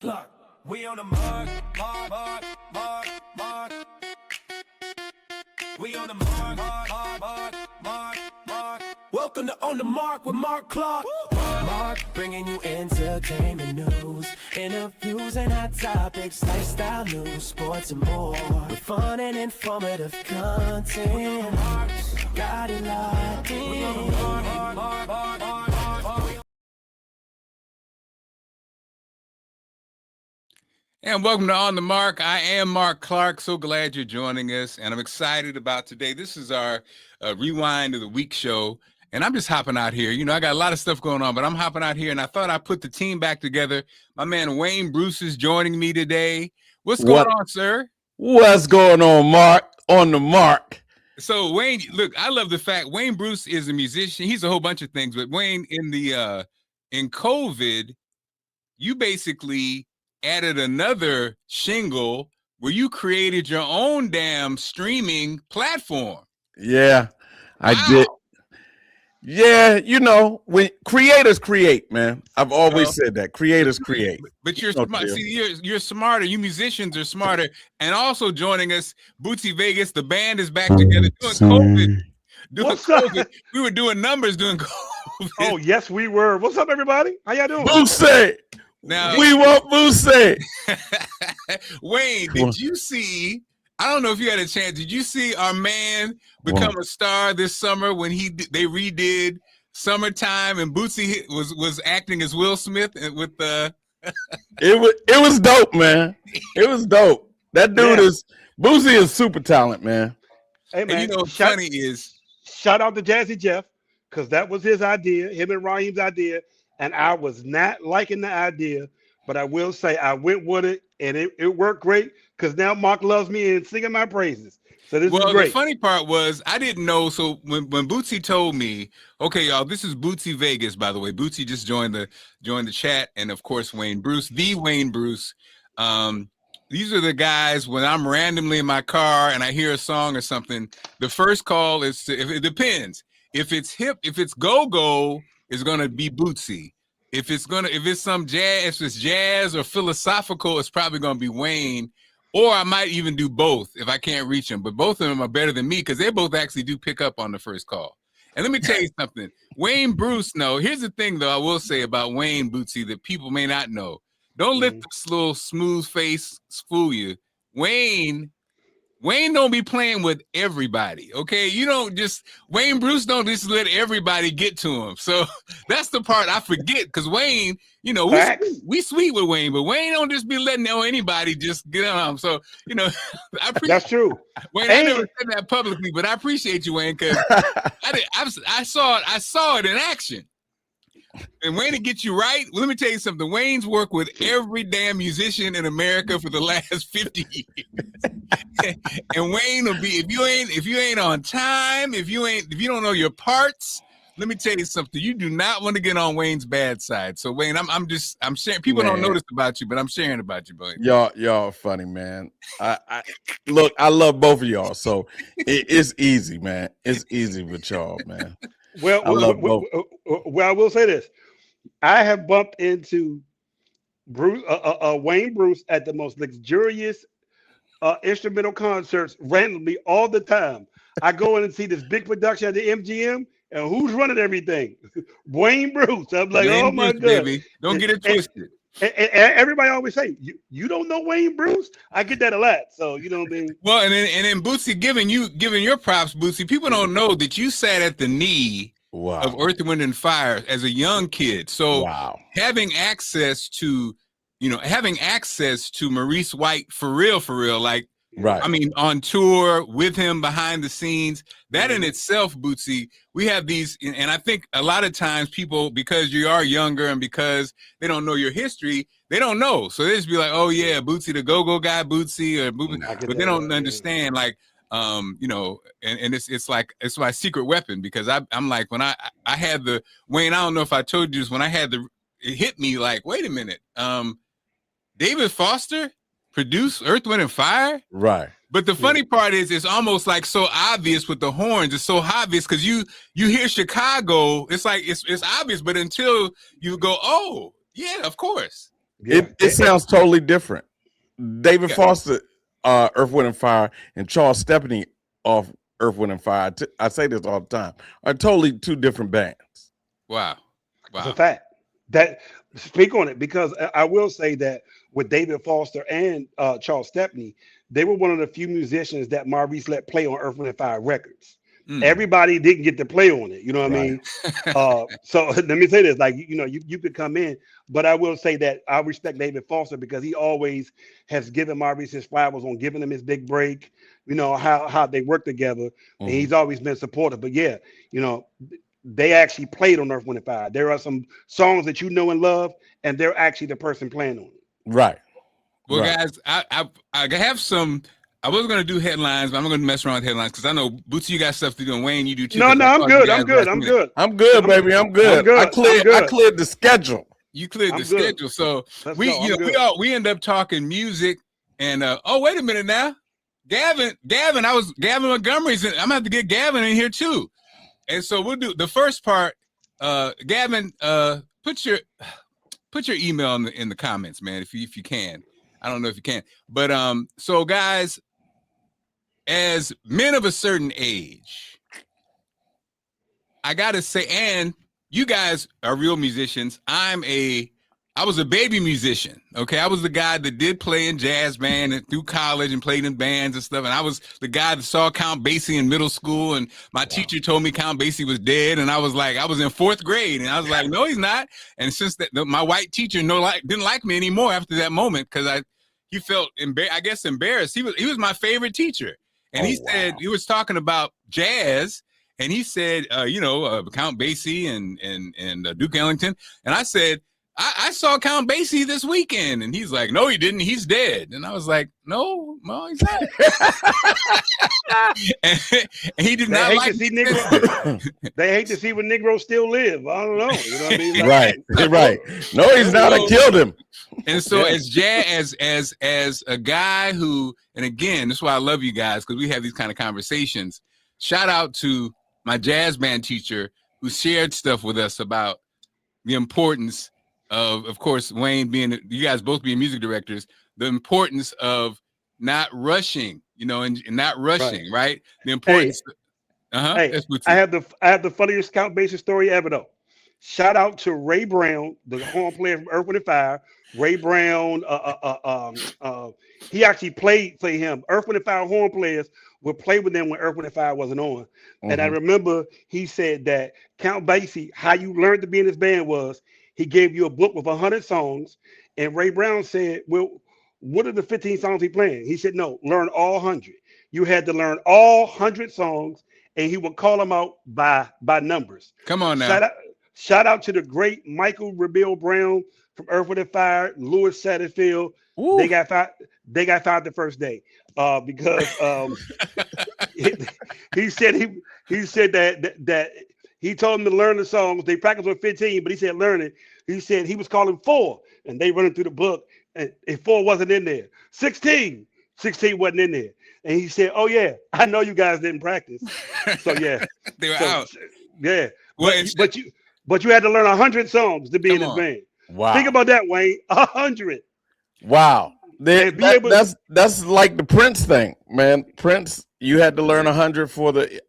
Look, we on the mark, mark, mark, mark, mark. We on the mark, mark, mark, mark, mark, mark. Welcome to On the Mark with Mark Clark. Mark, bringing you entertainment news, interviews and hot topics, lifestyle news, sports and more. With fun and informative content. Got it locked in. And welcome to On the Mark. I am Mark Clark. So glad you're joining us, and I'm excited about today. This is our Rewind of the Week show, and I'm just hopping out here. You know, I got a lot of stuff going on, but I'm hopping out here, and I thought I'd put the team back together. My man Wayne Bruce is joining me today. What's going on, sir? What's going on, Mark? On the Mark. So, Wayne, look, I love the fact Wayne Bruce is a musician. He's a whole bunch of things, but Wayne, in COVID, you basically added another shingle where you created your own damn streaming platform. Yeah, I did. Yeah, you know, when creators create, man. I've always said that. Creators create. But you're smart. See, you're smarter. You musicians are smarter. And also joining us, Bootsy Vegas. The band is back together doing COVID. We were doing numbers during COVID. Oh, yes, we were. What's up, everybody? How y'all doing? Bootsy. Now we want Bootsy. Wayne, did you see? I don't know if you had a chance. Did you see our man become a star this summer when they redid Summertime and Bootsy was acting as Will Smith with the? It was dope, man. It was dope. That dude Bootsy is super talent, man. Hey, man. And you know what's funny is shout out to Jazzy Jeff because that was his idea, him and Raheem's idea. And I was not liking the idea, but I will say I went with it, and it worked great because now Mark loves me and singing my praises. So this is great. The funny part was I didn't know. So when Bootsy told me, okay, y'all, this is Bootsy Vegas, by the way. Bootsy just joined the chat, and of course Wayne Bruce, the Wayne Bruce. These are the guys when I'm randomly in my car and I hear a song or something. The first call is it depends. If it's go-go, it's gonna be Bootsy. If it's some jazz, if it's jazz or philosophical, it's probably gonna be Wayne. Or I might even do both if I can't reach them. But both of them are better than me because they both actually do pick up on the first call. And let me tell you something. Wayne Bruce, here's the thing though I will say about Wayne Bootsy that people may not know. Don't let this little smooth face fool you. Wayne don't be playing with everybody, okay? You don't Wayne Bruce don't just let everybody get to him. So that's the part I forget because Wayne, you know, we sweet with Wayne, but Wayne don't just be letting anybody just get on him. So, you know, that's true. Wayne, I never said that publicly, but I appreciate you, Wayne, because I saw it in action. And Wayne to get you right, let me tell you something. Wayne's worked with every damn musician in America for the last 50 years. And Wayne will be if you ain't on time, if you don't know your parts, let me tell you something. You do not want to get on Wayne's bad side. So Wayne, I'm sharing. People don't know this about you, but I'm sharing about you, buddy. Y'all are funny, man. Look, I love both of y'all, so it's easy, man. It's easy with y'all, man. Well, I will say this. I have bumped into Wayne Bruce at the most luxurious instrumental concerts randomly all the time. I go in and see this big production at the MGM, and who's running everything? Wayne Bruce. I'm like, Wayne oh my Bruce, God. Baby. Don't get it twisted. And everybody always say, you don't know Wayne Bruce? I get that a lot. So you know what I mean? Well, and then Bootsy, giving your props, Bootsy, people don't know that you sat at the knee of Earth, Wind, and Fire as a young kid. So having access to Maurice White for real, like, I mean, on tour with him behind the scenes, that in itself, Bootsy, we have these, and I think a lot of times people, because you are younger and because they don't know your history, they don't know. So they just be like, oh yeah, Bootsy, the go-go guy, Bootsy, but they don't understand, like, you know, and it's like, it's my secret weapon because I'm like, when I had the, Wayne, I don't know if I told you this, when I had it hit me like, wait a minute, David Foster produced Earth, Wind, and Fire? Right. But the funny part is it's almost like so obvious with the horns. It's so obvious because you hear Chicago, it's like it's obvious, but until you go, oh, yeah, of course. Yeah. It sounds totally different. David Yeah. Foster, Earth, Wind and Fire, and Charles Stepney off Earth, Wind and Fire. I say this all the time. Are totally two different bands. Wow. It's a Wow. fact. That speak on it because I will say that with David Foster and Charles Stepney, they were one of the few musicians that Maurice let play on Earth, Wind and Fire records. Mm. Everybody didn't get to play on it. You know what I Right. mean? So let me say this: like you could come in, but I will say that I respect David Foster because he always has given Maurice his flowers on giving him his big break. You know how they work together, and he's always been supportive. But yeah, you know they actually played on Earth, Wind and Fire. There are some songs that you know and love, and they're actually the person playing on it. Right. Well, Right. guys, I have some. I was going to do headlines, but I'm going to mess around with headlines because I know Bootsy, you got stuff to do, and Wayne, you do too. No, 'cause no, I I'm called you good. guys I'm good. last I'm minute. good. I'm good, baby. I'm good. good. I I'm cleared good. the schedule. You cleared I'm the good. schedule, so Let's we go. I'm good. we end up talking music, and oh, wait a minute now, Gavin, Gavin Montgomery's in. I'm gonna have to get Gavin in here too, and so we'll do the first part. Gavin, put your email in the comments, man, if you can. I don't know if you can, but so guys, as men of a certain age, I gotta say, and you guys are real musicians. I was a baby musician. Okay, I was the guy that did play in jazz band and through college and played in bands and stuff. And I was the guy that saw Count Basie in middle school. And my teacher told me Count Basie was dead. And I was like, I was in 4th grade, and I was like, no, he's not. And since that, my white teacher didn't like me anymore after that moment because he felt embarrassed. He was my favorite teacher, and he said he was talking about jazz. And he said, Count Basie and Duke Ellington. And I said, I saw Count Basie this weekend. And he's like, no, he didn't. He's dead. And I was like, no, he's not. and he did not like They hate to see when Negroes still live. I don't know. You know what I mean? Like, right. No, he's not. I killed him. And so as a guy who, and again, that's why I love you guys, because we have these kind of conversations. Shout out to my jazz band teacher who shared stuff with us about the importance of course, Wayne you guys both being music directors, the importance of not rushing, and not rushing, right? The importance. Hey, I have the funniest Count Basie story ever though. Shout out to Ray Brown, the horn player from Earth, Wind and Fire. Ray Brown, he actually played for him. Earth, Wind and Fire horn players would play with them when Earth, Wind and Fire wasn't on. And I remember he said that Count Basie, how you learned to be in his band was he gave you a book with 100 songs. And Ray Brown said, well, what are the 15 songs he playing? He said, no, learn all 100. You had to learn all 100 songs, and he would call them out by numbers. Come on now. Shout out to the great Michael Rebel Brown from Earth, Wind and Fire, Louis Satterfield. They got fired the first day because he said that he told them to learn the songs. They practiced with 15, but he said learn it. He said he was calling 4, and they running through the book, and 4 wasn't in there. 16 wasn't in there. And he said, oh yeah, I know you guys didn't practice. So yeah. They were out. Yeah. Well, but you had to learn 100 songs to be in this band. Wow. Think about that, Wayne. 100. Wow. That's like the Prince thing, man. Prince, you had to learn 100 for the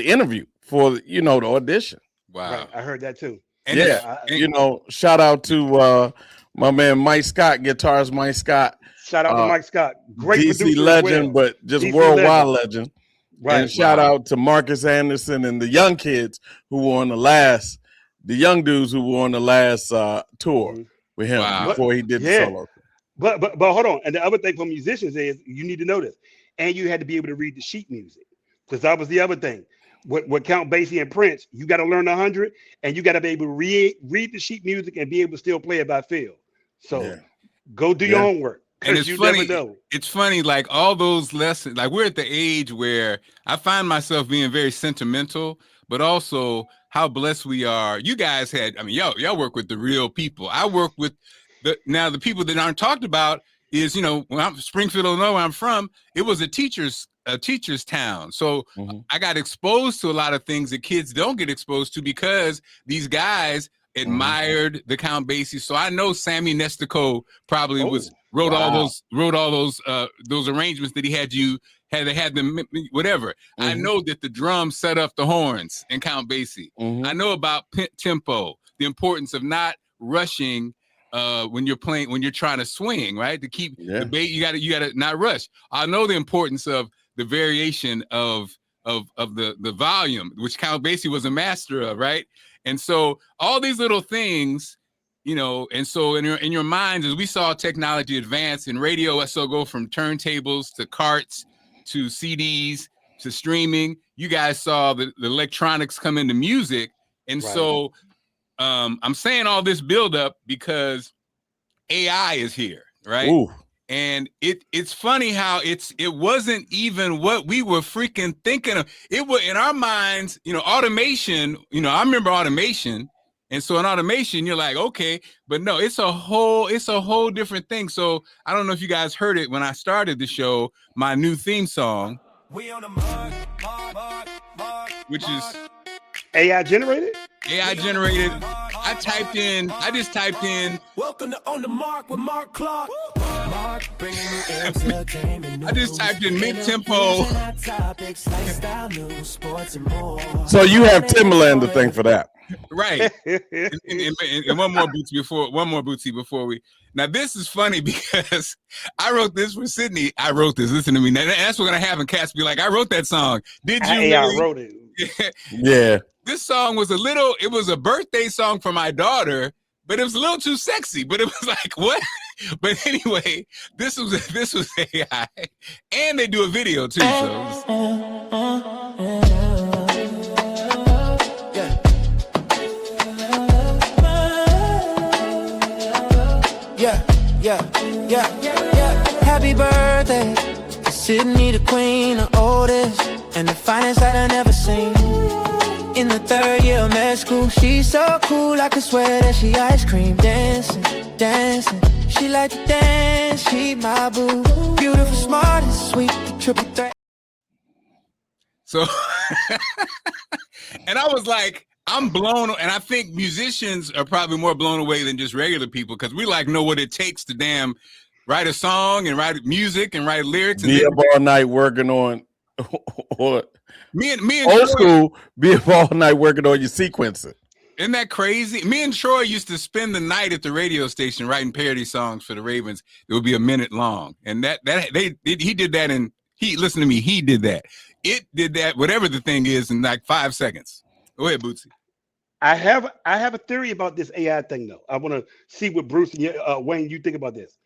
interview, for the audition. Wow. Right. I heard that too. And shout out to my man Mike Scott, guitarist Mike Scott. Shout out to Mike Scott. Great DC producer legend, but just DC worldwide legend. Right. And shout out to Marcus Anderson and the young kids who were on the young dudes who were on the last tour with him before he did the solo. But hold on. And the other thing for musicians is you need to know this. And you had to be able to read the sheet music. Because that was the other thing. With Count Basie and Prince, you got to learn 100, and you got to be able to read the sheet music and be able to still play it by feel. So go do your homework. And it's funny. It's funny, like all those lessons. Like we're at the age where I find myself being very sentimental, but also how blessed we are. You guys y'all work with the real people. I work with the people that aren't talked about. Is when I'm Springfield, Illinois, where I'm from, it was a teacher's town. So I got exposed to a lot of things that kids don't get exposed to because these guys admired the Count Basie. So I know Sammy Nestico probably wrote all those arrangements that he had them whatever. I know that the drums set up the horns in Count Basie. I know about tempo, the importance of not rushing when you're trying to swing, right? To keep the bass, you gotta not rush. I know the importance of the variation of the volume, which Count Basie was a master of, right? And so all these little things, and so in your minds, as we saw technology advance in radio, so go from turntables to carts to CDs to streaming, you guys saw the electronics come into music. And so I'm saying all this buildup because AI is here, right? Ooh. And it's funny how it wasn't even what we were freaking thinking of. It was in our minds, automation, I remember automation. And so in automation, you're like, okay, but no, it's a whole different thing. So I don't know if you guys heard it when I started the show, my new theme song, which is AI generated. AI generated. I just typed in. Welcome to On the Mark with Marc Clark. Mark bringing you entertainment news. I just typed in mid-tempo. So you have Timbaland to thank for that. Right. and one more Bootsy before we. Now this is funny because I wrote this for Sydney. I wrote this. Listen to me. Now, that's what's gonna happen. Cats be like, I wrote that song. Did you? I wrote it. Yeah. This song was it was a birthday song for my daughter, but it was a little too sexy. But it was like, what? But anyway, this was AI, and they do a video too. Yeah. Happy birthday to Sydney, the queen of oldest, and the finest that I never seen. In the third year of med school, she's so cool, I could swear that she ice cream dancing. She like to dance, she my boo. Beautiful, smart, and sweet, the triple threat. So, and I was like, I'm blown, and I think musicians are probably more blown away than just regular people because we know what it takes to write a song and write music and write lyrics. Be up all night working on what? Me and old Troy, school, be up all night working on your sequencing. Isn't that crazy? Me and Troy used to spend the night at the radio station writing parody songs for the Ravens. It would be a minute long, and he did that, and listen to me, he did that. It did that, whatever the thing is, in like 5 seconds. Go ahead, Bootsy. I have a theory about this AI thing, though. I want to see what Bruce and Wayne, you think about this.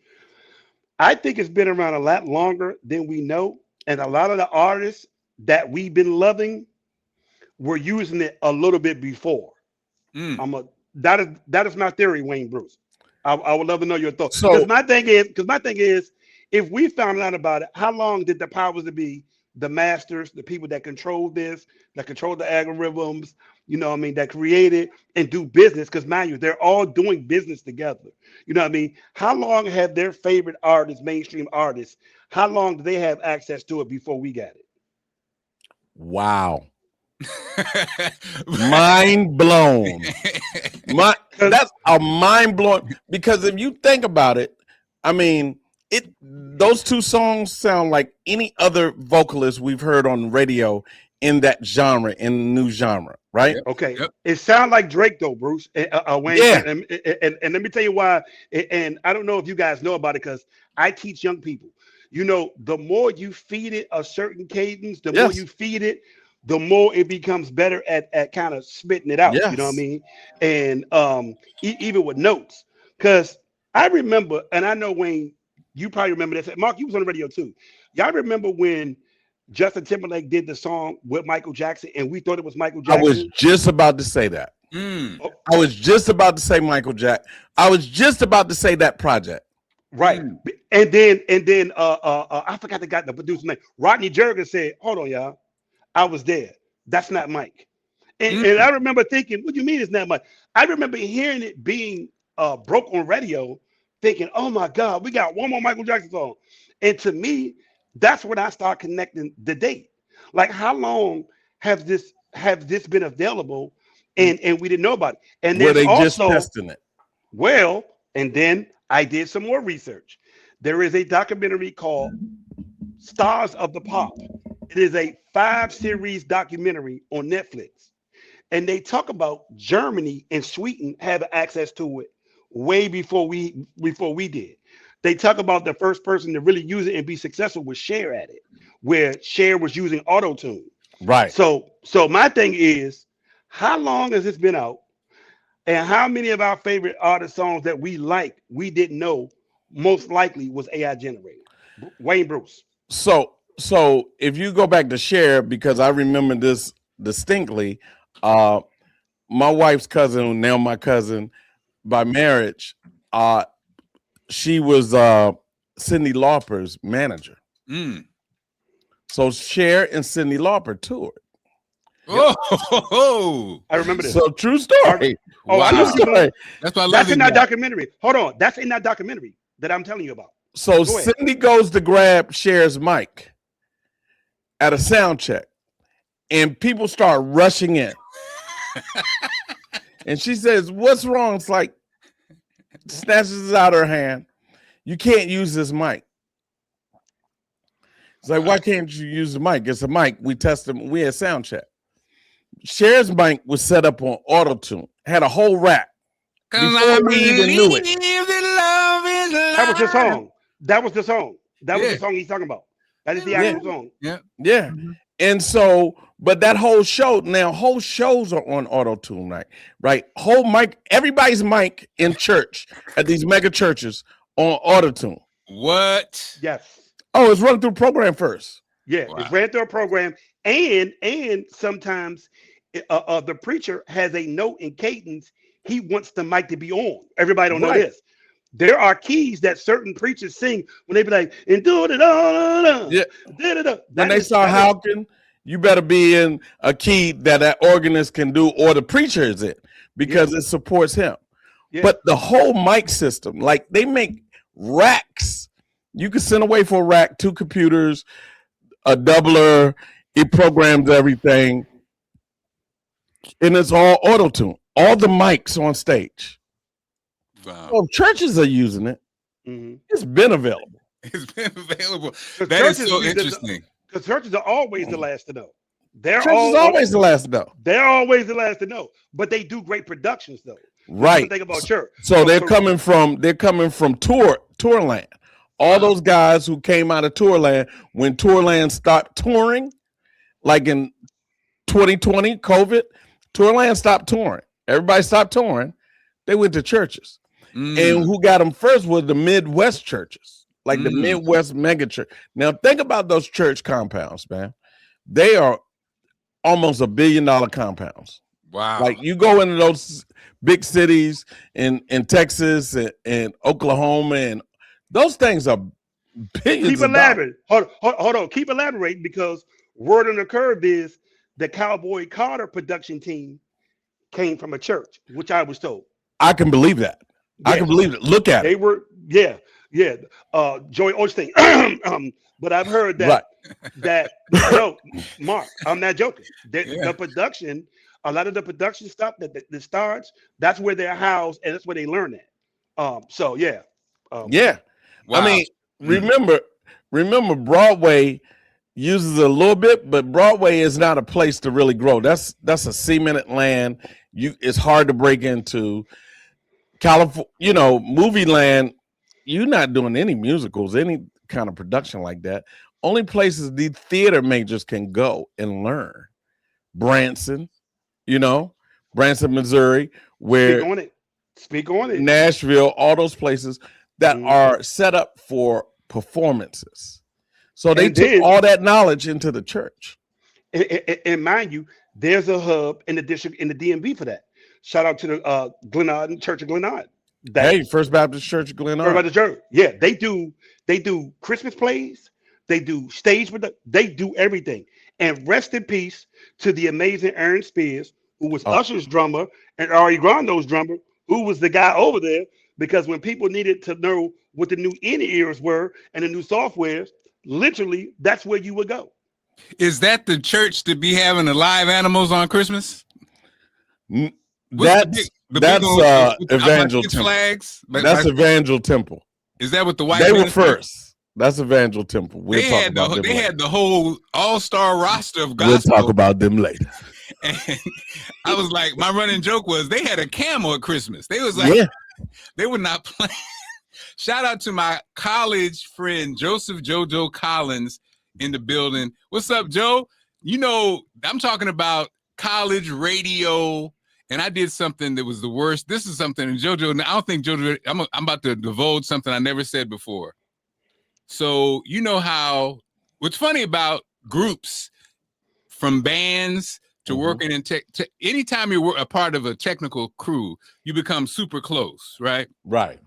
I think it's been around a lot longer than we know, and a lot of the artists that we've been loving were using it a little bit before. That is my theory, Wayne Bruce. I would love to know your thoughts. Because my thing is, if we found out about it, how long did the powers that be, the masters, the people that control this, that control the algorithms, that create it and do business, because mind you, they're all doing business together. How long have their favorite artists, mainstream artists, how long do they have access to it before we got it? Wow. Mind blown. That's a mind blowing, because if you think about it, those two songs sound like any other vocalist we've heard on radio in that genre, in the new genre, right? Okay. Yep. It sounds like Drake though, Bruce. Wayne. Yeah. And let me tell you why. And I don't know if you guys know about it, because I teach young people. The more you feed it a certain cadence, the more you feed it, the more it becomes better at kind of spitting it out. Yes. You know what I mean? And even with notes, because I remember, and I know Wayne, you probably remember this. Mark, you was on the radio too. Y'all remember when Justin Timberlake did the song with Michael Jackson, and we thought it was Michael Jackson? I was just about to say that. I was just about to say Michael Jackson. I was just about to say that project. Right. And then I forgot the producer's name. Rodney Jergens said, "Hold on, y'all. I was there. That's not Mike." And I remember thinking, "What do you mean it's not Mike?" I remember hearing it being broke on radio, thinking, "Oh my God, we got one more Michael Jackson song." And to me, that's when I start connecting the date. Like, how long have this been available and we didn't know about it. And Were there's they just also testing it? well, and then I did some more research. There is a documentary called Stars of the Pop. It is a 5-series documentary on Netflix. And they talk about Germany and Sweden having access to it way before we did. They talk about the first person to really use it and be successful was Cher at it, where Cher was using auto tune. Right. So my thing is, how long has this been out? And how many of our favorite artist songs that we like, we didn't know most likely was AI generated? Wayne Bruce. So if you go back to Cher, because I remember this distinctly, my wife's cousin, now my cousin by marriage, she was Cyndi Lauper's manager. So Cher and Cyndi Lauper toured. Oh, I remember this. So true story. Oh, wow. I know story. That's why I love That's it. in that documentary. Hold on. That's in that documentary that I'm telling you about. So Cyndi goes to grab Cher's mic at a sound check, and people start rushing in. And she says, "What's wrong?" It's like, snatches it out of her hand. "You can't use this mic." It's like, "Why can't you use the mic?" "It's a mic. We tested. We had sound check." Cher's mic was set up on auto tune, had a whole rack before we even knew it. That was the song. That was the song. That was the song he's talking about. That is the actual song. Yeah. Mm-hmm. And so, but that whole show, now whole shows are on auto tune, right? Whole mic, everybody's mic in church at these mega churches on auto tune. What? Yes. Oh, it's running through program first. Yeah, it's ran through a program, and sometimes the preacher has a note in cadence. He wants the mic to be on. Everybody don't know this. There are keys that certain preachers sing when they be like, and do it, When they saw Hawking, you better be in a key that organist can do, or the preacher is in, because it supports him. But the whole mic system, like they make racks. You can send away for a rack, 2 computers, a doubler. It programs everything, and it's all auto tune. All the mics on stage. Wow. Well, churches are using it. It's been available. It's been available. That is so interesting. Because churches are always the last to know. Churches are always the last to know. They're always the last to know. But they do great productions though. Right. Think about church. So they're coming from Tourland. All those guys who came out of Tourland when Tourland stopped touring, like in 2020, COVID, Tourland stopped touring. Everybody stopped touring. They went to churches. And who got them first was the Midwest churches, like the Midwest mega church. Now think about those church compounds, man. They are almost $1 billion compounds. Wow. Like you go into those big cities in Texas and Oklahoma, and those things are billions. Keep elaborating. Hold on. Keep elaborating, because word on the curve is the Cowboy Carter production team came from a church, which I was told. I can believe that. I can believe it. Look at it. They were, Joey Osteen. But I've heard that no, Mark, I'm not joking. The production, a lot of the production stuff that starts, that's where they're housed, and that's where they learn that. Wow. I mean, remember Broadway uses it a little bit, but Broadway is not a place to really grow. That's a cemented land. It's hard to break into. California, movie land, you're not doing any musicals, any kind of production like that. Only places the theater majors can go and learn. Branson, Missouri, where Speak on it. Nashville, all those places that are set up for performances. So they took all that knowledge into the church. And mind you, there's a hub in the district in the DMV for that. Shout out to the Glenard Church of Glenard. First Baptist Church of Glenard. First Baptist Church. Yeah, they do Christmas plays. They do stage. They do everything. And rest in peace to the amazing Aaron Spears, who was Usher's drummer, and Ari Grando's drummer, who was the guy over there. Because when people needed to know what the new in-ears were and the new softwares, literally, that's where you would go. Is that the church to be having the live animals on Christmas? What's the big one with Evangel Six Temple. Flags? That's Evangel Temple. Is that what the white? They were first. That's Evangel Temple. They had the whole all-star roster of gospel. We'll talk about them later. And I was like, my running joke was they had a camel at Christmas. They was like, they were not playing. Shout out to my college friend Joseph JoJo Collins in the building. What's up, Joe? You know, I'm talking about college radio, and I did something that was the worst. This is something, and JoJo, I don't think JoJo, I'm about to divulge something I never said before. So you know how, what's funny about groups, from bands to working in tech, anytime you're a part of a technical crew, you become super close, right? Right.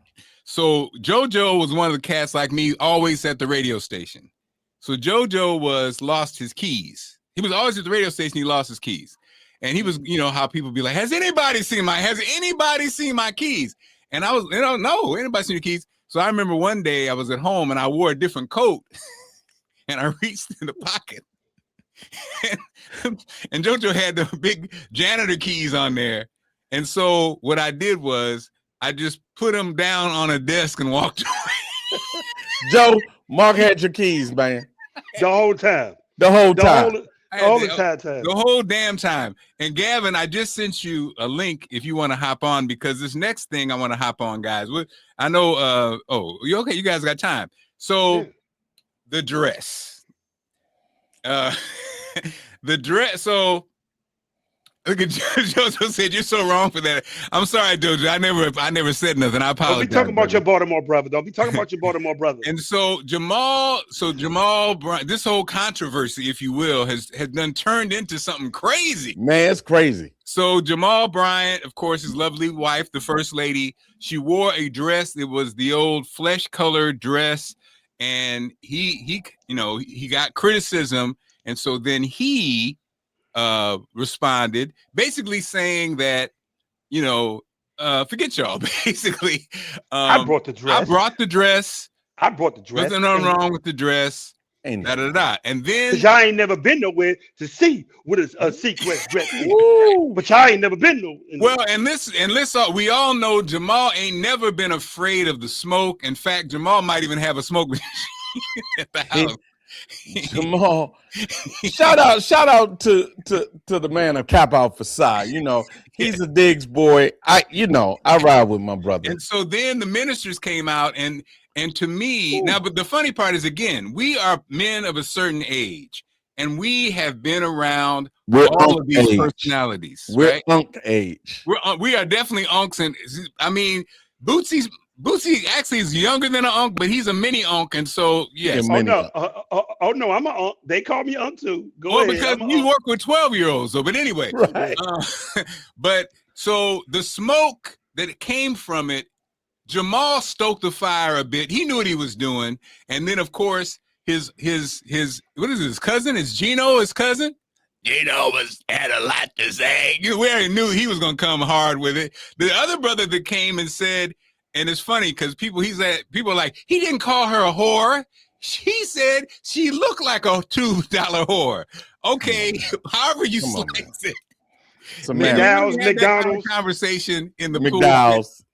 So JoJo was one of the cats like me, always at the radio station. So JoJo lost his keys. He was always at the radio station. He lost his keys, and he was, you know, how people be like, has anybody seen my keys? And I was, no, anybody seen your keys? So I remember one day I was at home and I wore a different coat, and I reached in the pocket, and JoJo had the big janitor keys on there. And so what I did was I just put them down on a desk and walked away. Joe, Mark had your keys, man. The whole time. The whole time. The whole damn time. And Gavin, I just sent you a link if you want to hop on, because this next thing I want to hop on, guys. I know, you okay? You guys got time. So the dress. The dress. So look at Jojo said, you're so wrong for that. I'm sorry, Jojo. I never said nothing. I apologize. Don't be talking about your Baltimore brother. Don't be talking about your Baltimore brother. And so Jamal Bryant, this whole controversy, if you will, has done turned into something crazy. Man, it's crazy. So Jamal Bryant, of course, his lovely wife, the first lady, she wore a dress. It was the old flesh-colored dress, and he got criticism, and so then he responded, basically saying that, forget y'all. Basically, I brought the dress. Nothing wrong with the dress. And then y'all ain't never been nowhere to see what a sequin dress is. But y'all ain't never been nowhere. Well, and we all know Jamal ain't never been afraid of the smoke. In fact, Jamal might even have a smoke machine at the house. Jamal, shout out to the man of Cap Out for Side. You know, he's a Diggs boy. I ride with my brother. And so then the ministers came out, and to me now, but the funny part is, again, we are men of a certain age, and we have been around all of these personalities. We're unk age. We are definitely unks, and I mean, Bootsy actually is younger than an unk, but he's a mini unk, and so yes. Oh no, I'm an unk. They call me unk too. Go ahead. Because you work with 12-year-olds, though. But anyway, right. But so the smoke that came from it, Jamal stoked the fire a bit. He knew what he was doing, and then of course his what is his cousin? Is Gino his cousin? Gino had a lot to say. We already knew he was gonna come hard with it. The other brother that came and said. And it's funny because people are like, he didn't call her a whore. He said she looked like a $2 whore. Okay, however you slice it. So McDonald's conversation in the McDonald's.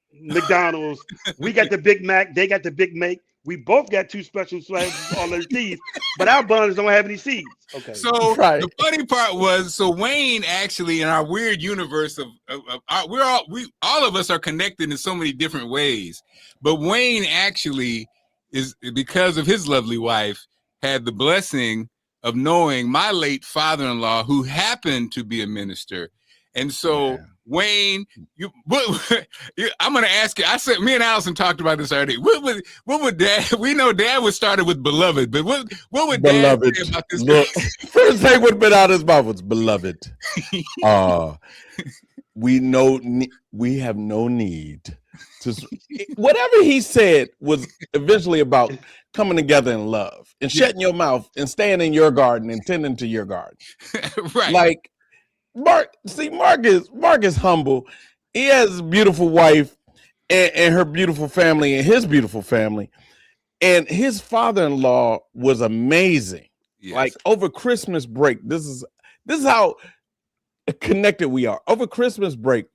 We got the Big Mac. They got the Big Mac. We both got two special slices on their teeth, but our buns don't have any seeds. Okay. So The funny part was, so Wayne actually, in our weird universe all of us are connected in so many different ways, but Wayne actually is, because of his lovely wife, had the blessing of knowing my late father-in-law, who happened to be a minister, and so. Yeah. Wayne, I'm going to ask you. I said, me and Allison talked about this already. What would Dad? We know Dad was started with beloved, but what would Dad say about this? Look, first thing would have been out of his mouth was beloved. We have no need to. Whatever he said was eventually about coming together in love and shutting your mouth and staying in your garden and tending to your garden. Right. Like. Mark is humble. He has a beautiful wife and her beautiful family and his beautiful family. And his father-in-law was amazing. Yes. Like over Christmas break, this is how connected we are. Over Christmas break,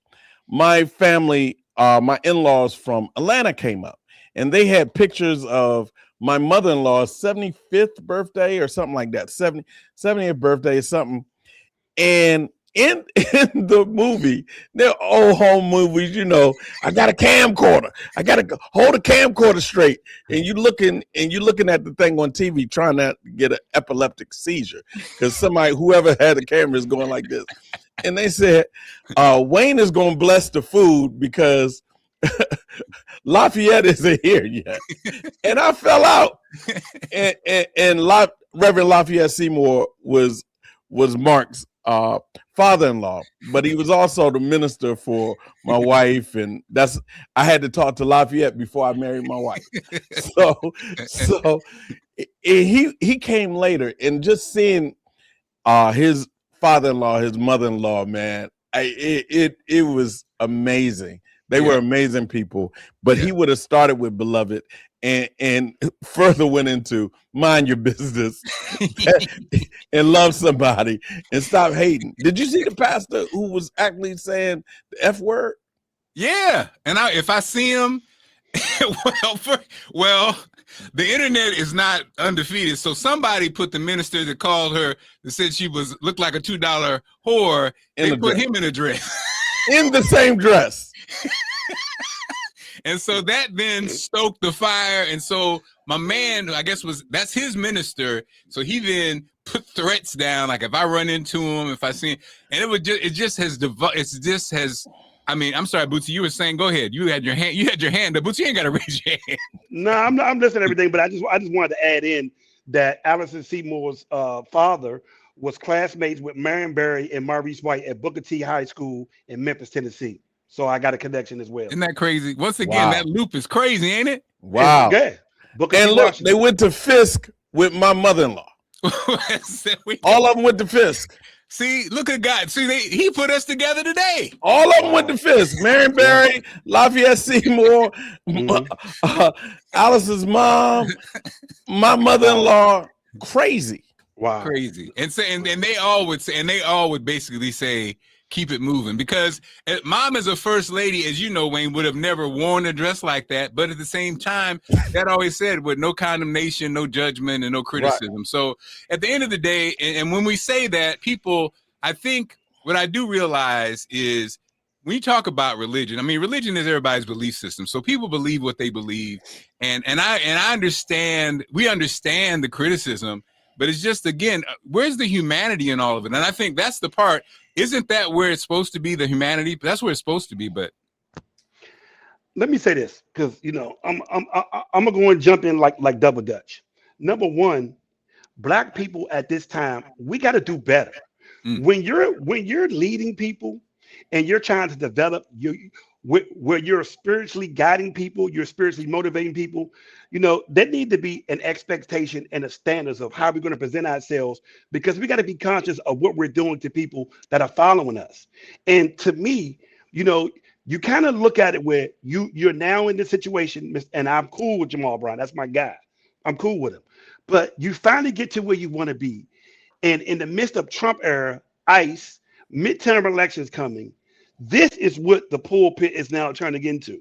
my family, my in-laws from Atlanta came up, and they had pictures of my mother-in-law's 75th birthday or something like that, 70th birthday or something. And in the movie, they're old home movies, I got a camcorder. I got to hold a camcorder straight. And you're looking at the thing on TV trying not to get an epileptic seizure because whoever had the camera is going like this. And they said, Wayne is going to bless the food because Lafayette isn't here yet. And I fell out. And Reverend Lafayette Seymour was Marc's father-in-law, but he was also the minister for my wife, and I had to talk to Lafayette before I married my wife. So he came later, and just seeing his father-in-law, his mother-in-law, man, it was amazing. They were amazing people, but he would have started with Beloved and further went into mind your business and love somebody and stop hating. Did you see the pastor who was actually saying the F word? Yeah. And if I see him, well, the internet is not undefeated. So somebody put the minister that called her that said she looked like a $2 whore. They put him in a dress. In the same dress. And so that then stoked the fire. And so my man, I guess that's his minister. So he then put threats down. Like if I run into him, if I see him, and I mean, I'm sorry, Bootsy, you were saying, go ahead. You had your hand up. Bootsy, you ain't got to raise your hand. No, I'm listening to everything, but I just wanted to add in that Allison Seymour's father was classmates with Marion Barry and Maurice White at Booker T High School in Memphis, Tennessee. So I got a connection as well. Isn't that crazy? Once again, That loop is crazy, ain't it? Wow. Yeah. And look, they went to Fisk with my mother-in-law. All of them went to Fisk. See, look at God. See, he put us together today. All of them went to Fisk. Marion Barry, Lafayette Seymour, Alice's mom, my mother-in-law. Crazy. Wow. Crazy. And they all would basically say, keep it moving, because mom as a first lady, as you know, Wayne, would have never worn a dress like that. But at the same time, that always said with no condemnation, no judgment, and no criticism. Right. So at the end of the day, and when we say that, people, I think what I do realize is when you talk about religion, I mean, religion is everybody's belief system. So people believe what they believe. And I understand, we understand the criticism, but it's just, again, where's the humanity in all of it? And I think that's the part. Isn't that where it's supposed to be, the humanity? That's where it's supposed to be. But let me say this, because I'm gonna go and jump in like double dutch. Number one, Black people at this time, we got to do better. When you're leading people and you're trying to develop where you're spiritually guiding people, you're spiritually motivating people, there need to be an expectation and a standards of how we're going to present ourselves, because we got to be conscious of what we're doing to people that are following us. And to me, you kind of look at it where you're now in this situation, and I'm cool with Jamal Brown. That's my guy. I'm cool with him. But you finally get to where you want to be. And in the midst of Trump era, ICE, midterm elections coming, this is what the pulpit is now turning into.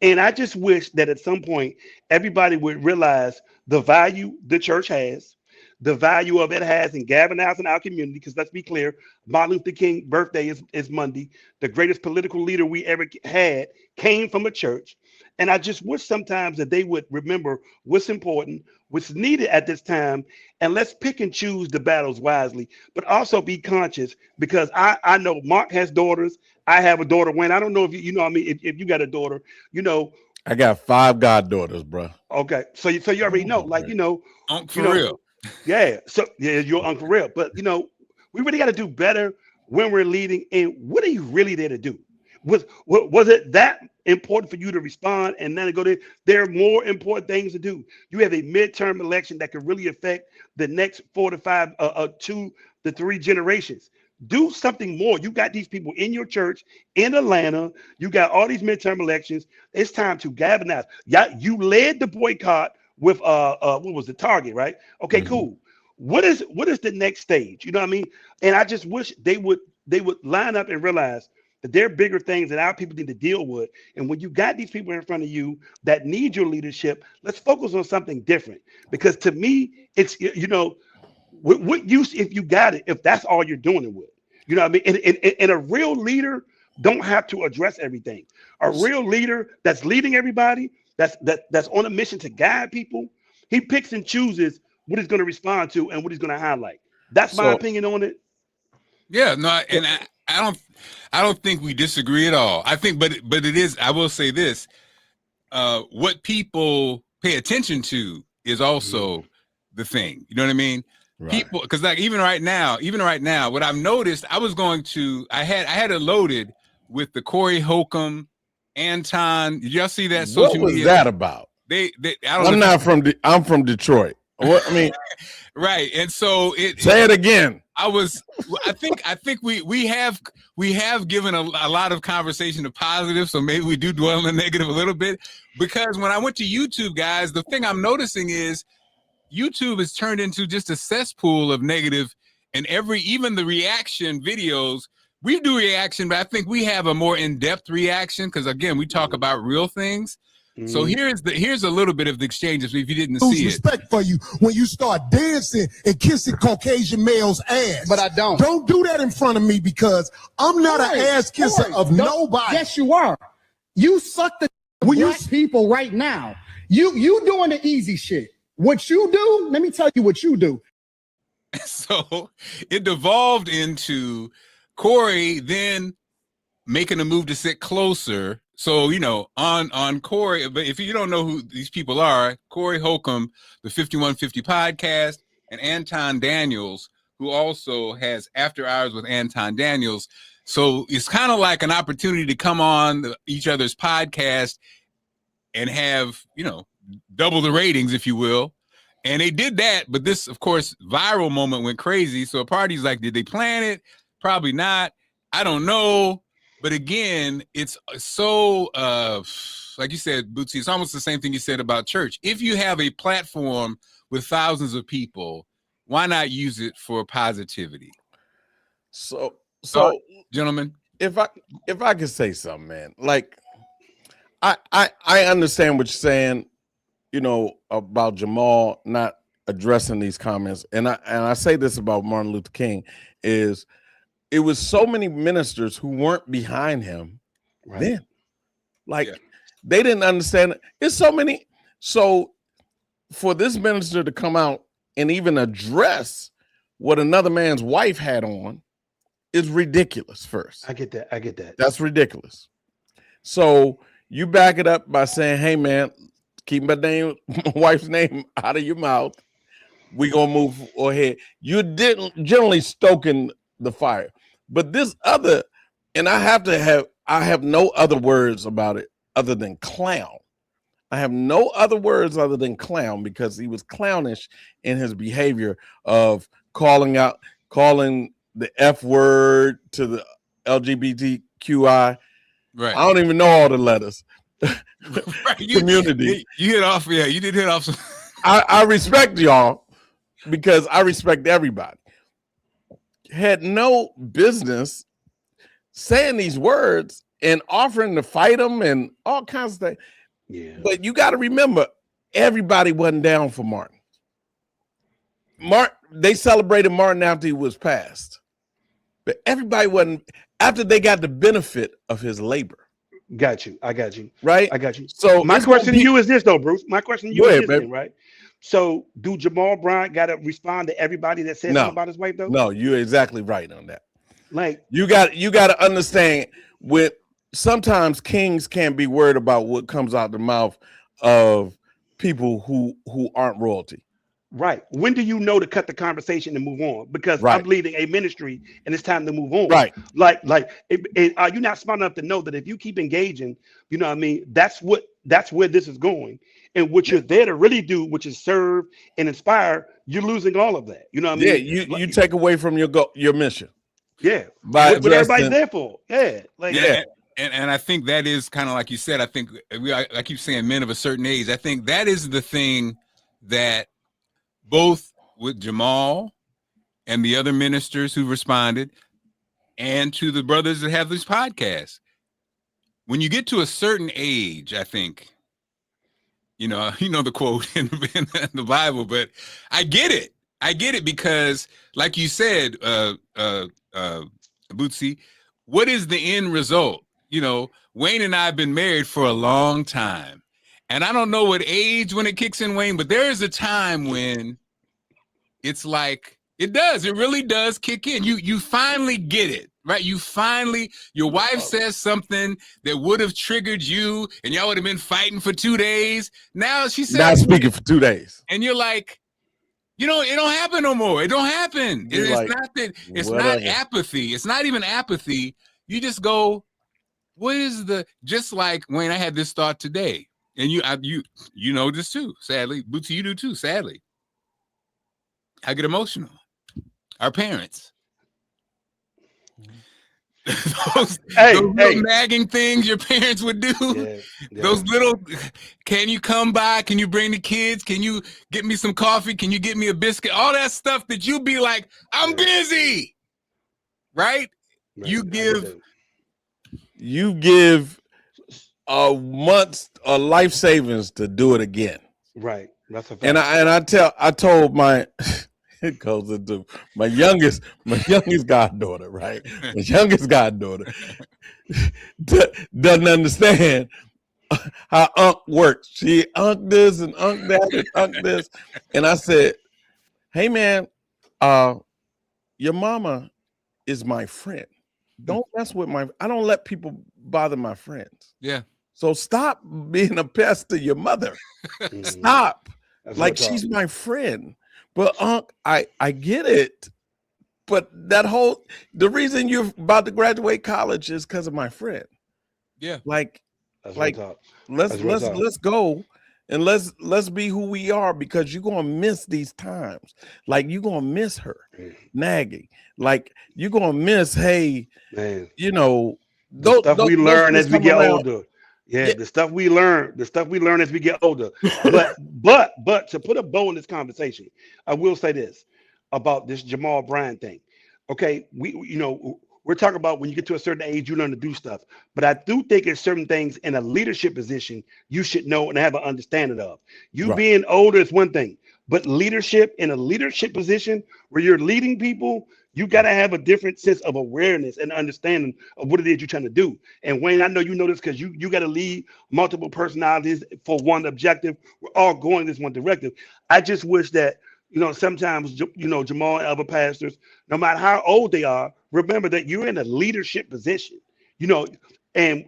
And I just wish that at some point, everybody would realize the value the church has, the value of it has in galvanizing our community, because let's be clear, Martin Luther King's birthday is Monday. The greatest political leader we ever had came from a church. And I just wish sometimes that they would remember what's important, what's needed at this time, and let's pick and choose the battles wisely, but also be conscious, because I know Mark has daughters. I have a daughter, Wayne. I don't know if you know, I mean, if you got a daughter, I got 5 goddaughters, bro. Okay. So you already know, like, for real. Yeah. So yeah, you're Uncle Real. But we really got to do better when we're leading. And what are you really there to do? Was it that important for you to respond and then to go there? There are more important things to do. You have a midterm election that could really affect the next 4 to 5, 2 to 3 generations. Do something more. You got these people in your church in Atlanta. You got all these midterm elections. It's time to galvanize. Yeah, you led the boycott with what was the Target, right? Okay, cool. What is the next stage? You know what I mean? And I just wish they would they would line up and realize that there are bigger things that our people need to deal with. And when you got these people in front of you that need your leadership, let's focus on something different. Because to me, it's, what use if you got it, if that's all you're doing it with? You know what I mean? And a real leader don't have to address everything. A real leader that's leading everybody, that's on a mission to guide people, he picks and chooses what he's going to respond to and what he's going to highlight. That's my opinion on it. Yeah, no, and I don't think we disagree at all. I think, but it is. I will say this: what people pay attention to is also the thing. You know what I mean? Right. People, because like even right now, what I've noticed, I had it loaded with the Corey Holcomb, Anton. Did y'all see that? What was that about? I'm from Detroit. What I mean, right? And so say it again. I think we have given a lot of conversation to positive, so maybe we do dwell on the negative a little bit. Because when I went to YouTube, guys, the thing I'm noticing is YouTube has turned into just a cesspool of negative, and even the reaction videos, we do reaction, but I think we have a more in-depth reaction because again, we talk about real things. So here's a little bit of the exchanges if you didn't see it. Respect for you when you start dancing and kissing Caucasian males' ass. But I don't. Don't do that in front of me because I'm not an ass kisser of nobody. Yes, you are. You suck the black people right now. You doing the easy shit. What you do, let me tell you what you do. So it devolved into Corey then making a move to sit closer. So, on Corey, but if you don't know who these people are, Corey Holcomb, the 5150 podcast, and Anton Daniels, who also has After Hours with Anton Daniels. So it's kind of like an opportunity to come on each other's podcast and have, double the ratings, if you will. And they did that. But this, of course, viral moment went crazy. So a party's like, did they plan it? Probably not. I don't know. But again, it's so, like you said, Bootsy, it's almost the same thing you said about church. If you have a platform with thousands of people, why not use it for positivity? So gentlemen, if I could say something, man, like I understand what you're saying, about Jamal not addressing these comments. And I say this about Martin Luther King is it was so many ministers who weren't behind him then. Like they didn't understand it. It's so many. So for this minister to come out and even address what another man's wife had on is ridiculous first. I get that. That's ridiculous. So you back it up by saying, hey man, keep my wife's name out of your mouth. We gonna move ahead. You didn't generally stoking the fire. But this other, and I have no other words about it other than clown. I have no other words other than clown because he was clownish in his behavior of calling the F word to the LGBTQI. Right. I don't even know all the letters. Right. Community. You hit off. Yeah, you did hit off. I respect y'all because I respect everybody. Had no business saying these words and offering to fight them and all kinds of things. Yeah. But you got to remember, everybody wasn't down for Martin. They celebrated Martin after he was passed. But everybody wasn't, after they got the benefit of his labor. Got you. I got you. Right? I got you. So my question to you is this, though, Bruce. My question to you is this, right? So do Jamal Bryant got to respond to everybody that says something about his wife, though? No, you're exactly right on that. Like you got to understand with sometimes kings can't be worried about what comes out the mouth of people who aren't royalty. Right. When do you know to cut the conversation and move on? Because I'm leading a ministry and it's time to move on. Right. Like, are you not smart enough to know that if you keep engaging, you know what I mean? That's where this is going. And what you're there to really do, which is serve and inspire, you're losing all of that. You know what I mean? Yeah, you take away from your mission. Yeah. What everybody's there for. Yeah. And I think that is kind of like you said, I think I keep saying men of a certain age. I think that is the thing that both with Jamal and the other ministers who responded, and to the brothers that have this podcast. When you get to a certain age, I think, you know the quote in the Bible, but I get it. I get it because, like you said, Bootsy, what is the end result? You know, Wayne and I have been married for a long time, and I don't know what age when it kicks in, Wayne, but there is a time when it's like it really does kick in. You finally get it, right? Your wife says something that would have triggered you, and y'all would have been fighting for 2 days. Now she says, not speaking for 2 days, and you're like, it don't happen no more. It don't happen. You're It's like, not that. It's whatever. not apathy. It's not even apathy. You just go, what is just like Wayne, I had this thought today, and you know this too, sadly. Bootsy, you do too, sadly. I get emotional. Our parents. those little nagging things your parents would do. Yeah. Those little, can you come by? Can you bring the kids? Can you get me some coffee? Can you get me a biscuit? All that stuff that you be like, I'm busy. Right? You give a month's life savings to do it again. Right. That's a fact. And I told my it goes into my youngest goddaughter, right? My youngest goddaughter doesn't understand how Unc works. She Unc this and Unc that and Unc this. And I said, hey man, your mama is my friend. Don't mess with I don't let people bother my friends. Yeah. So stop being a pest to your mother. Stop. That's like she's my friend. But Unc, I get it. But the reason you're about to graduate college is because of my friend. Yeah. Let's go and let's be who we are, because you're gonna miss these times. Like you're gonna miss her nagging. Like you're gonna miss, hey, man, the stuff we learn as we get older. Yeah, the stuff we learn as we get older. But to put a bow in this conversation, I will say this about this Jamal Bryant thing. Okay, we're talking about when you get to a certain age, you learn to do stuff. But I do think there's certain things in a leadership position you should know and have an understanding of. Being older is one thing, but leadership in a leadership position where you're leading people, you got to have a different sense of awareness and understanding of what it is you're trying to do. And Wayne, I know you know this because you got to lead multiple personalities for one objective. We're all going this one directive. I just wish that, sometimes, Jamal and other pastors, no matter how old they are, remember that you're in a leadership position, and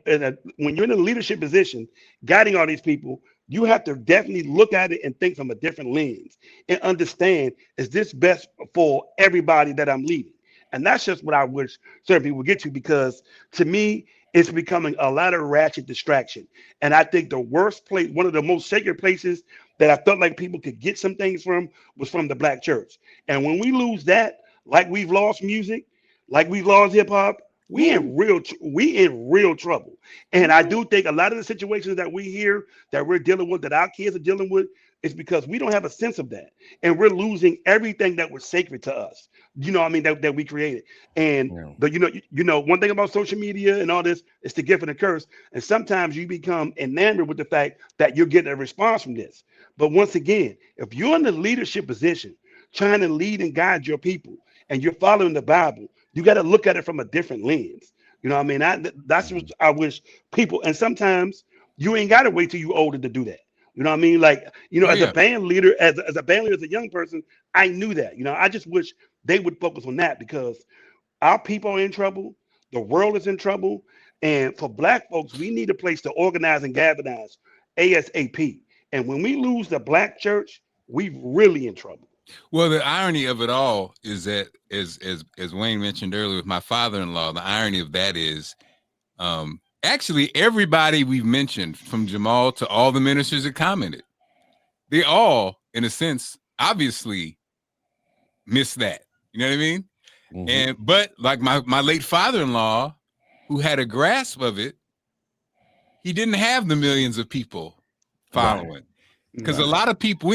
when you're in a leadership position, guiding all these people, you have to definitely look at it and think from a different lens and understand, is this best for everybody that I'm leading? And that's just what I wish certain people get to, because to me, it's becoming a lot of ratchet distraction. And I think the worst place, one of the most sacred places that I felt like people could get some things from was from the Black church. And when we lose that, like we've lost music, like we've lost hip hop, we in real trouble. And I do think a lot of the situations that we hear that we're dealing with, that our kids are dealing with, is because we don't have a sense of that. And we're losing everything that was sacred to us. That we created. And but one thing about social media and all this is the gift and the curse. And sometimes you become enamored with the fact that you're getting a response from this. But once again, if you're in the leadership position, trying to lead and guide your people, and you're following the Bible, you got to look at it from a different lens. That's what I wish people, and sometimes you ain't got to wait till you're older to do that. As a band leader, as a young person, I knew that. I just wish they would focus on that, because our people are in trouble. The world is in trouble. And for Black folks, we need a place to organize and galvanize ASAP. And when we lose the Black church, we really in trouble. Well, the irony of it all is that, as Wayne mentioned earlier with my father-in-law, the irony of that is actually everybody we've mentioned, from Jamal to all the ministers that commented, they all, in a sense, obviously miss that. You know what I mean? Mm-hmm. But like my late father-in-law, who had a grasp of it, he didn't have the millions of people following. Because a lot of people,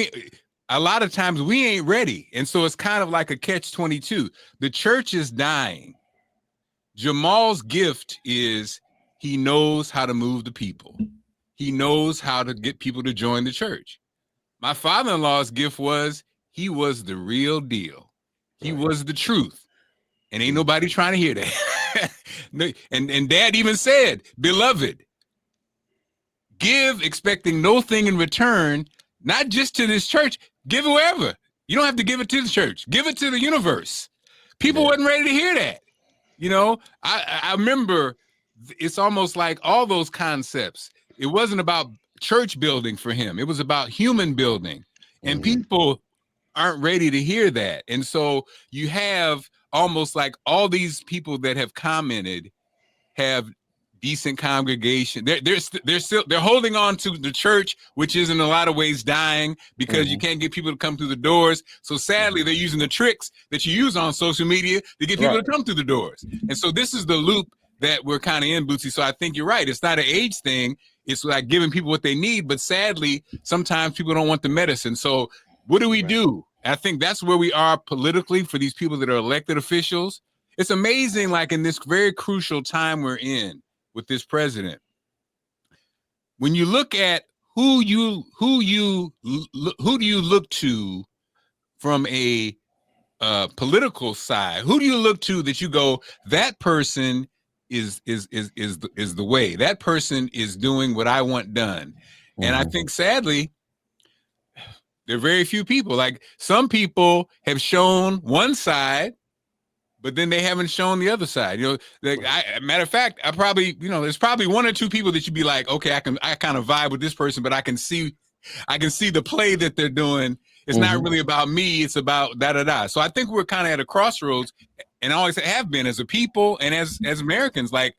a lot of times we ain't ready. And so it's kind of like a catch-22. The church is dying. Jamal's gift is he knows how to move the people. He knows how to get people to join the church. My father-in-law's gift was he was the real deal. He was the truth. And ain't nobody trying to hear that. and Dad even said, beloved, give expecting no thing in return, not just to this church, give it wherever. You don't have to give it to the church. Give it to the universe. People wasn't ready to hear that. You know, I remember it's almost like all those concepts. It wasn't about church building for him. It was about human building. And people aren't ready to hear that. And so you have almost like all these people that have commented have decent congregation. They're holding on to the church, which is in a lot of ways dying because you can't get people to come through the doors. So sadly, they're using the tricks that you use on social media to get people to come through the doors. And so this is the loop that we're kind of in, Bootsy. So I think you're right. It's not an age thing. It's like giving people what they need. But sadly, sometimes people don't want the medicine. So what do we do? I think that's where we are politically for these people that are elected officials. It's amazing, like in this very crucial time we're in with this president, when you look at who do you look to from a political side? Who do you look to that you go, that person is the way, that person is doing what I want done? And I think sadly, there are very few people. Like some people have shown one side, but then they haven't shown the other side. You know, like matter of fact, I probably, you know, there's probably one or two people that you'd be like, okay, I kind of vibe with this person, but I can see the play that they're doing. It's not really about me. It's about da-da-da. So I think we're kind of at a crossroads, and always have been as a people and as Americans. Like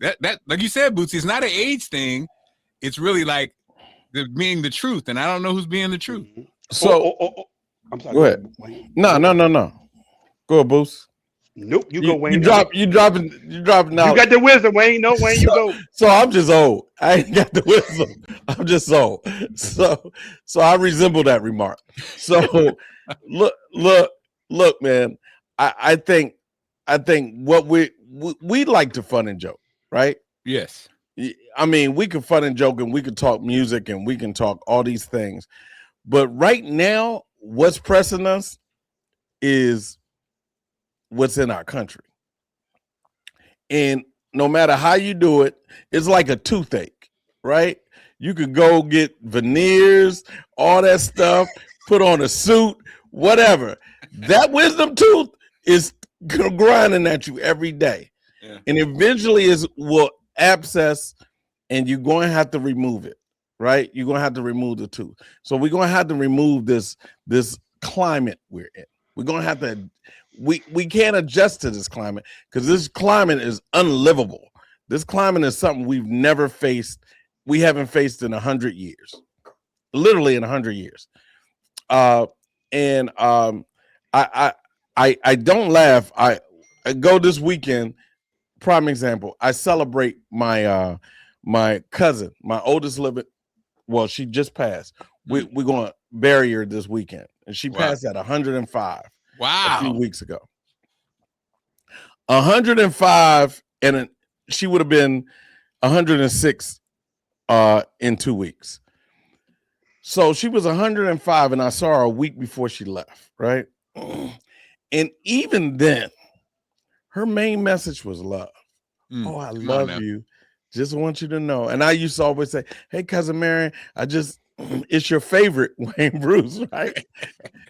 that, like you said, Bootsy, it's not an age thing. It's really like being the truth, and I don't know who's being the truth. So I'm sorry. go ahead. No. Go ahead, Boost. Nope, you go, Wayne. You dropping now. You got the wisdom, Wayne. No, Wayne, you go. So I'm just old. I ain't got the wisdom. I'm just old. So I resemble that remark. So look, man. I think what we like to fun and joke, right? Yes. I mean, we can fun and joke, and we can talk music, and we can talk all these things. But right now, what's pressing us is what's in our country. And no matter how you do it, it's like a toothache, right? You could go get veneers, all that stuff, put on a suit, whatever. That wisdom tooth is grinding at you every day. Yeah. And eventually will abscess, and you're going to have to remove it, right? You're going to have to remove the tooth. So we're going to have to remove this climate we're in. We're going to have to, we can't adjust to this climate because this climate is unlivable. This climate is something we've never faced. We haven't faced in 100 years, literally in 100 years. I don't laugh. I go this weekend. Prime example. I celebrate my my cousin, my oldest living. Well, she just passed. We're going to bury her this weekend, and she passed at 105. Wow, a few weeks ago. 105, and she would have been 106 in 2 weeks. So she was 105, and I saw her a week before she left, right? And even then, her main message was love. Oh, I love you. Just want you to know. And I used to always say, hey, Cousin Mary, it's your favorite Wayne Bruce, right?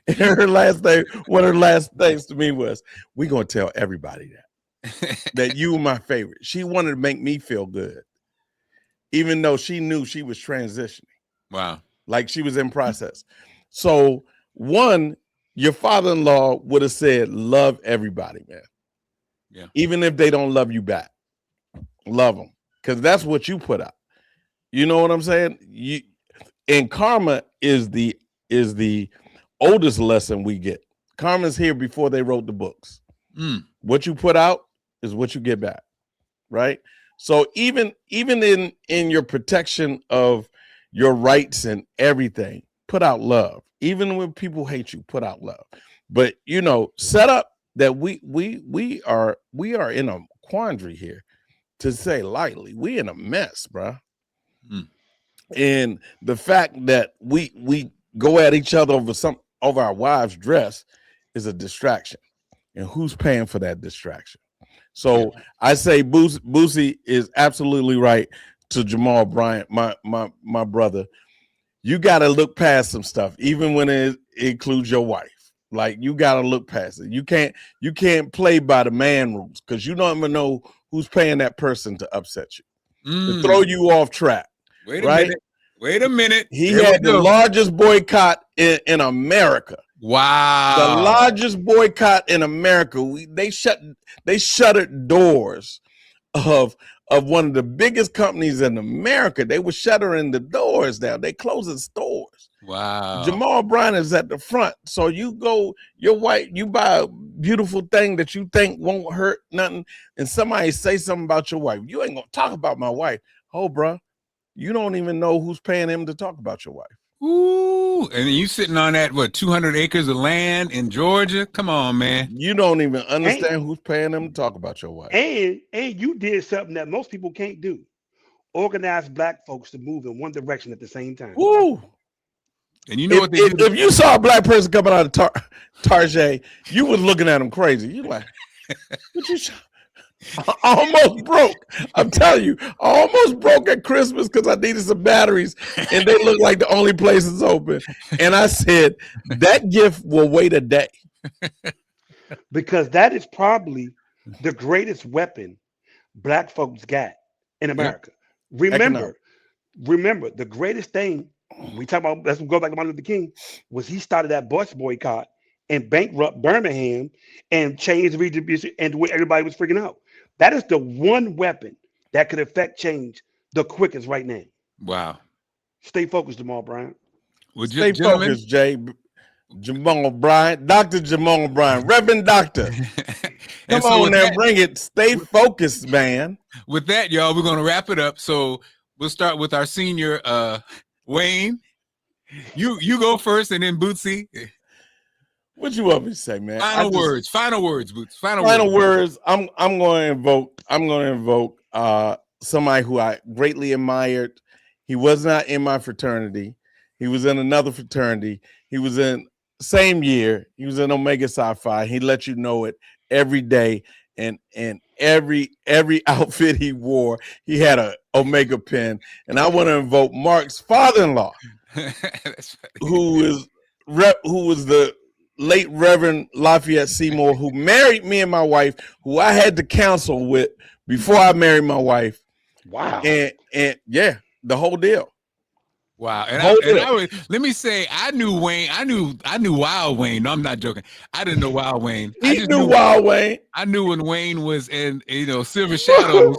And her last thing, one of her last things to me was, we're going to tell everybody that you were my favorite. She wanted to make me feel good, even though she knew she was transitioning. Wow. Like she was in process. So one, your father-in-law would have said, love everybody, man. Yeah. Even if they don't love you back, love them. Because that's what you put out. You know what I'm saying? And karma is the oldest lesson we get. Karma's here before they wrote the books. What you put out is what you get back, right? So even in your protection of your rights and everything, put out love. Even when people hate you, put out love. But set up that we are in a quandary here, to say lightly. We in a mess, bro. Mm. And the fact that we go at each other over our wives' dress is a distraction. And who's paying for that distraction? So I say Boosie is absolutely right to Jamal Bryant, my brother. You got to look past some stuff, even when it includes your wife. Like, you got to look past it. You can't play by the man rules, because you don't even know who's paying that person to upset you, to throw you off track. Wait a right? minute. Wait a minute. He Here had we the go. largest boycott in America. Wow. The largest boycott in America. They shuttered doors of one of the biggest companies in America. They were shuttering the doors down. They closing stores. Wow. Jamal Bryant is at the front. So you go, your wife, you buy a beautiful thing that you think won't hurt nothing, and somebody say something about your wife. You ain't gonna talk about my wife. Oh, bro, you don't even know who's paying him to talk about your wife. Ooh, and you sitting on that, what, 200 acres of land in Georgia? Come on, man. You don't even understand who's paying them to talk about your wife. And you did something that most people can't do. Organize black folks to move in one direction at the same time. Woo! And you know what they do? If you saw a black person coming out of Tarjay, you was looking at him crazy. You like, what you I almost broke. I'm telling you, I almost broke at Christmas because I needed some batteries, and they look like the only places open. And I said, that gift will wait a day. Because that is probably the greatest weapon black folks got in America. Remember, the greatest thing we talk about, let's go back to Martin Luther King, was he started that bus boycott and bankrupt Birmingham and changed redistribution, and everybody was freaking out. That is the one weapon that could affect change the quickest right now. Wow. Stay focused, Jamal Bryant. Well, Stay focused, Jay. Jamal Bryant, Dr. Jamal Bryant, Reverend Doctor. Come on there, bring it. Stay focused, man. With that, y'all, we're going to wrap it up. So we'll start with our senior, Wayne. You go first, and then Bootsy. What you want me to say, man? Final words, Boots. Final words. I'm going to invoke somebody who I greatly admired. He was not in my fraternity. He was in another fraternity. He was in same year. He was in Omega Psi Phi. He let you know it every day, and every outfit he wore, he had a Omega pin. And I want to invoke Marc's father-in-law, who was the late Reverend Lafayette Seymour, who married me and my wife, who I had to counsel with before I married my wife. Wow. And yeah, the whole deal. Wow. Let me say, I knew Wayne. I knew Wild Wayne. No, I'm not joking. I didn't know Wild Wayne. I just knew Wild Wayne. I knew when Wayne was in, Silver Shadows.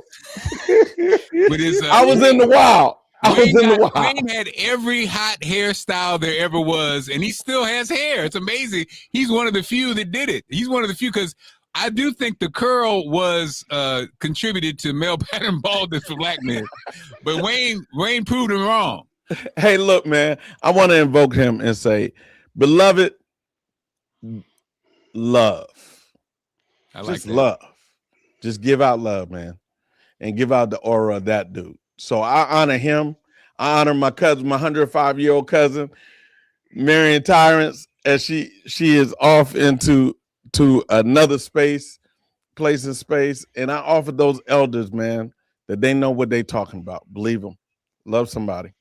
With his, I was in the wild. Wayne had every hot hairstyle there ever was, and he still has hair. It's amazing. He's one of the few that did it. He's one of the few, because I do think the curl was contributed to male pattern baldness for black men. But Wayne proved him wrong. Hey, look, man, I want to invoke him and say, beloved, love. I like just that. Love. Just give out love, man, and give out the aura of that dude. So I honor him. I honor my cousin, my 105-year-old cousin, Marion Tyrants, as she is off into another place in space. And I offer those elders, man, that they know what they talking about. Believe them. Love somebody.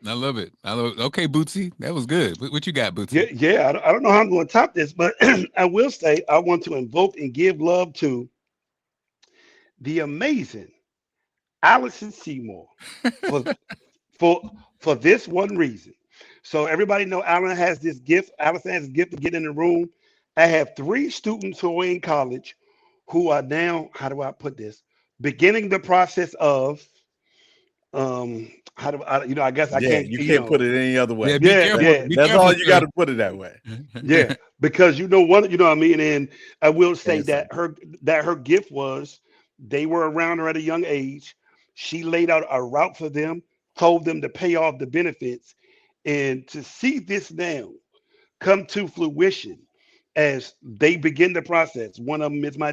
I love it. Okay, Bootsy, that was good. What you got, Bootsy? Yeah. I don't know how I'm going to top this, but I will say I want to invoke and give love to the amazing Allison Seymour for this one reason. So everybody know Allison has this gift. Allison has a gift to get in the room. I have 3 students who are in college who are now, how do I put this? Beginning the process of how do I, I guess I can't. You can't put it any other way. Yeah, be careful. That's all you got to put it that way. Yeah, because what I mean. And I will say that her gift was, they were around her at a young age. She laid out a route for them, told them to pay off the benefits, and to see this now come to fruition as they begin the process. One of them is my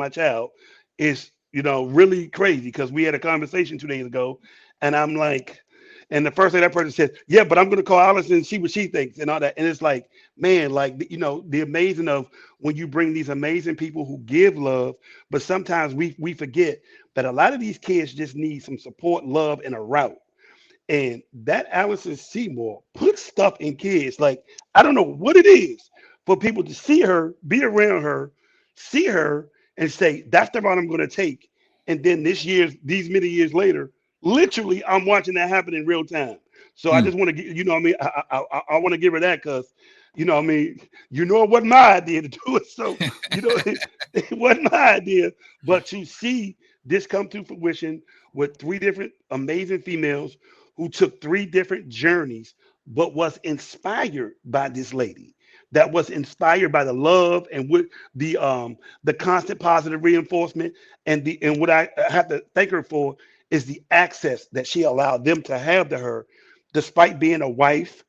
child is, really crazy because we had a conversation 2 days ago, and I'm like, and the first thing that person said, yeah, but I'm going to call Allison and see what she thinks and all that. And it's like, man, like, the amazing of when you bring these amazing people who give love, but sometimes we forget that a lot of these kids just need some support, love, and a route. And that Allison Seymour puts stuff in kids. Like, I don't know what it is for people to see her, be around her, see her, and say, that's the route I'm going to take. And then these many years later, literally, I'm watching that happen in real time. So I Mm. just want to get, what I mean? I want to give her that because, what I mean? It wasn't my idea to do it. So, it wasn't my idea. But to see this come to fruition with three different amazing females who took three different journeys, but was inspired by this lady, that was inspired by the love and with the constant positive reinforcement, and what I have to thank her for is the access that she allowed them to have to her, despite being a wife,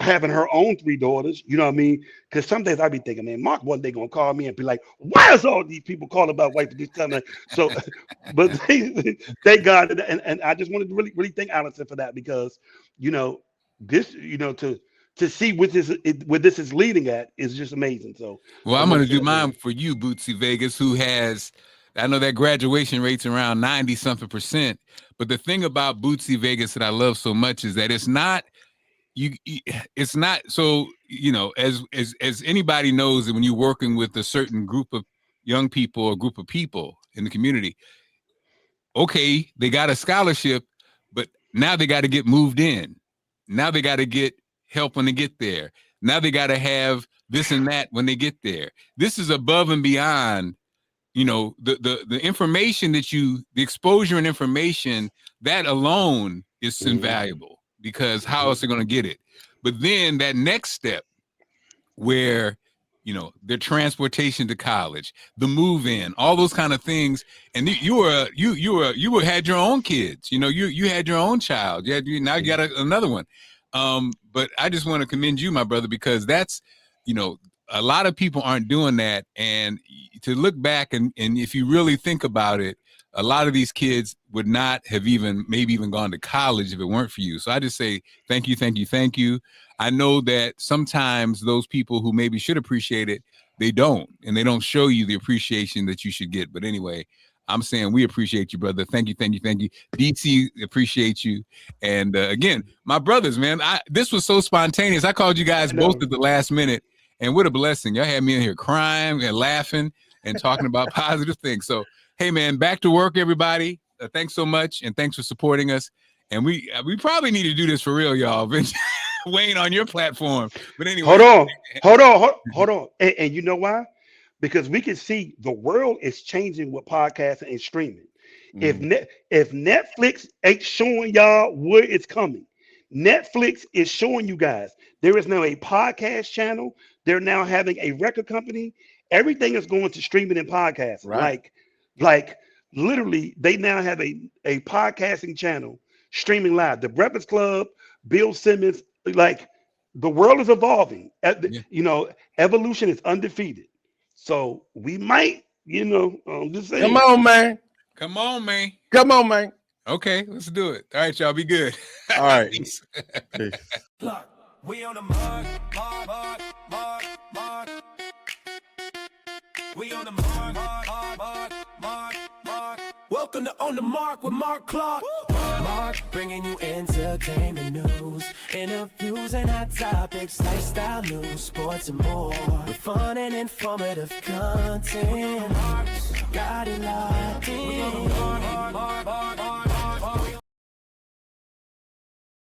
having her own three daughters. You know what I mean? Because some days I be thinking, man, Mark one day gonna call me and be like, why is all these people calling about wife at this time? So, but thank God, and I just wanted to really, really thank Allison for that because, this, to see what this is leading at is just amazing. So, Well, just I'm want going to to say do that, mine man. for you, Bootsy Vegas, who has, I know that graduation rate's around 90 something percent. But the thing about Bootsy Vegas that I love so much is that it's not so, as anybody knows that when you're working with a certain group of young people or group of people in the community, okay, they got a scholarship, but now they got to get moved in. Now they got to get help when they get there. Now they got to have this and that when they get there. This is above and beyond, the information the exposure and information, that alone is Mhm, invaluable because how mhm. else are they going to get it? But then that next step where their transportation to college, the move in, all those kind of things, and you had your own kids, you had your own child, now you got another one. But I just want to commend you, my brother, because that's a lot of people aren't doing that, and to look back and if you really think about it, a lot of these kids would not have maybe even gone to college if it weren't for you. So I just say thank you, thank you, thank you. I know that sometimes those people who maybe should appreciate it, they don't, and they don't show you the appreciation that you should get. But anyway, I'm saying we appreciate you, brother. Thank you, thank you, thank you. DT appreciate you. And again, my brothers, man, this was so spontaneous. I called you guys I both know. at the last minute, and what a blessing. Y'all had me in here crying and laughing and talking about positive things. So, hey, man, back to work, everybody. Thanks so much, and thanks for supporting us. And we probably need to do this for real, y'all. Wayne, on your platform. But Hold anyway. on, hold on. And you know why? Because we can see the world is changing with podcasting and streaming. Mhm. If Netflix ain't showing y'all where it's coming, Netflix is showing you guys there is now a podcast channel. They're now having a record company. Everything is going to streaming and podcasting. Right. Like literally, they now have a podcasting channel streaming live. The Breakfast Club, Bill Simmons, like the world is evolving. Yeah. Evolution is undefeated. So we might, I'm just Come saying. on, man. Come on, man. Come on, man. Okay, let's do it. All right, y'all, be good. All right. Peace. Peace. Look, we on the mark, mark, mark, mark, mark. We on the mark, mark, mark, mark, mark. Welcome to On the Mark with Mark Clark. Mark bringing you entertainment news, interviews and hot topics, lifestyle news, sports and more, with fun and informative content.